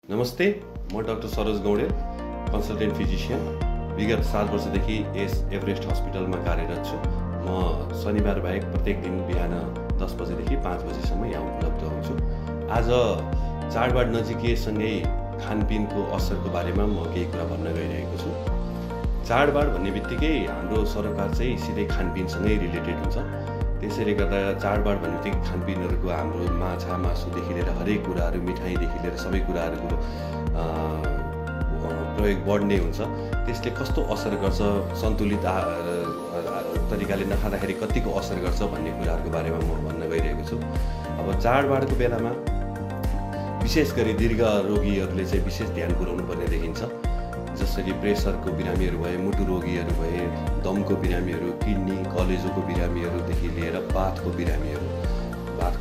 नमस्ते, म doctor Saroj Gaudel, consultant physician. विगत 7 वर्षदेखि यस एभरेस्ट हस्पिटलमा कार्यरत छु। म शनिबार बाहेक प्रत्येक दिन बिहान 10 बजेदेखि 5 बजेसम्म यहाँ उपलब्ध हुन्छु। आज चाडबाड नजिकैसँगै खानपिनको असरको बारेमा म केही कुरा भन्न गइरहेको छु। चाडबाड भन्ने बित्तिकै हाम्रो सरोकार चाहिँ सिधै खानपिनसँगै रिलेटेड हुन्छ। त्यसैले गर्दा चाडबाड भन्ने बित्तिकै खानपिनहरूको हाम्रो माछा मासुदेखि लिएर हरेक कुराहरू, मिठाईदेखि लिएर सबै कुराहरूको प्रयोग बढ्ने हुन्छ। त्यसले कस्तो असर गर्छ, सन्तुलित तरिकाले नखाँदाखेरि कतिको असर गर्छ भन्ने कुराहरूको बारेमा म भन्न गइरहेको छु। अब चाडबाडको बेलामा विशेष गरी दीर्घ रोगीहरूले चाहिँ विशेष ध्यान पुर्याउनु पर्ने देखिन्छ। जसरी प्रेसरको बिरामीहरू भए, मुटु रोगीहरू भए, दमको बिरामीहरू, किडनी कलेजोको बिरामीहरूदेखि लिएर बाथको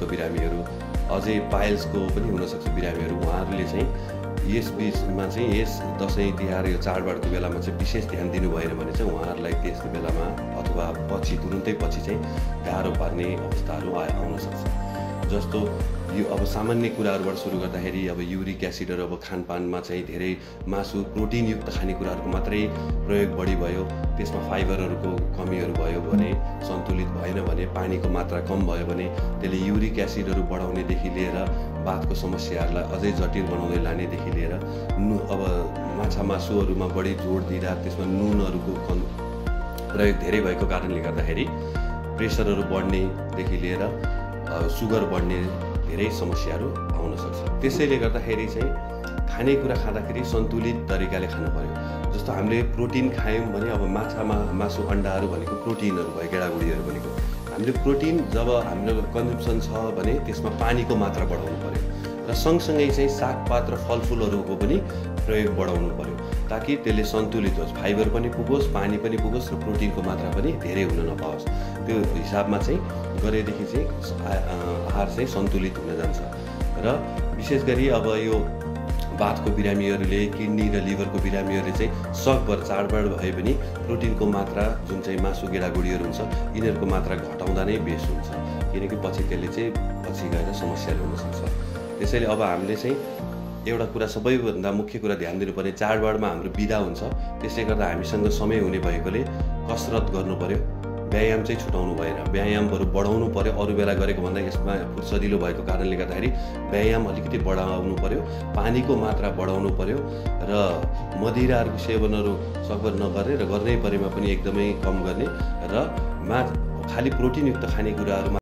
बिरामीहरू, अझै पाइल्सको पनि हुनसक्छ बिरामीहरू। उहाँहरूले चाहिँ यस बिचमा चाहिँ यस दसैँ तिहार यो चाडबाडको बेलामा चाहिँ विशेष ध्यान दिनु भएन भने चाहिँ उहाँहरूलाई त्यस बेलामा अथवा तुरुन्तै पछि चाहिँ गाह्रो पार्ने अवस्थाहरू आउन सक्छ। जस्तो यो अब सामान्य कुराहरूबाट सुरु गर्दाखेरि अब युरिक एसिडहरू अब खानपानमा चाहिँ धेरै मासु प्रोटिनयुक्त खानेकुराहरूको मात्रै प्रयोग बढी भयो, त्यसमा फाइबरहरूको कमीहरू भयो भने, सन्तुलित भएन भने, पानीको मात्रा कम भयो भने त्यसले युरिक एसिडहरू बढाउनेदेखि लिएर बाथको समस्याहरूलाई अझै जटिल बनाउँदै लानेदेखि लिएर अब माछा मासुहरूमा बढी जोड दिँदा त्यसमा नुनहरूको प्रयोग धेरै भएको कारणले गर्दाखेरि प्रेसरहरू बढ्नेदेखि लिएर सुगर बढ्ने धेरै समस्याहरू आउन सक्छ। त्यसैले गर्दाखेरि चाहिँ खानेकुरा खाँदाखेरि सन्तुलित तरिकाले खानु पर्यो। जस्तो हामीले प्रोटिन खायौँ भने अब मासु अन्डाहरू भनेको प्रोटिनहरू भयो, गेडागुडीहरू भनेको। हामीले प्रोटिन जब हाम्रो कन्जम्सन छ भने त्यसमा पानीको मात्रा बढाउनु पर्यो र सँगसँगै चाहिँ सागपात र फलफुलहरूको पनि प्रयोग बढाउनु पर्यो ताकि त्यसले सन्तुलित होस्, फाइबर पनि पुगोस्, पानी पनि पुगोस् र प्रोटिनको मात्रा पनि धेरै हुन नपाओस्। त्यो हिसाबमा चाहिँ गरेदेखि चाहिँ आहार चाहिँ सन्तुलित हुन जान्छ। र विशेष गरी अब यो बाथको बिरामीहरूले, किडनी र लिभरको बिरामीहरूले चाहिँ सकभर चाडबाड भए पनि प्रोटिनको मात्रा जुन चाहिँ मासु गेडागुडीहरू हुन्छ यिनीहरूको मात्रा घटाउँदा नै बेस हुन्छ, किनकि पछि त्यसले चाहिँ पछि गएर समस्याहरू हुनसक्छ। त्यसैले अब हामीले चाहिँ एउटा कुरा सबैभन्दा मुख्य कुरा ध्यान दिनुपर्ने, चाडबाडमा हाम्रो बिदा हुन्छ। त्यसले गर्दा हामीसँग समय हुने भएकोले कसरत गर्नु पर्यो, व्यायाम चाहिँ छुटाउनु भएन, व्यायाम बरु बढाउनु पर्यो। अरू बेला गरेको भन्दा यसमा सजिलो भएको कारणले गर्दाखेरि व्यायाम अलिकति बढाउनु पर्यो, पानीको मात्रा बढाउनु पर्यो र मदिराहरूको सेवनहरू सकभर नगर्ने र गर्नै परेमा पनि एकदमै कम गर्ने र खालि प्रोटिनयुक्त खानेकुराहरू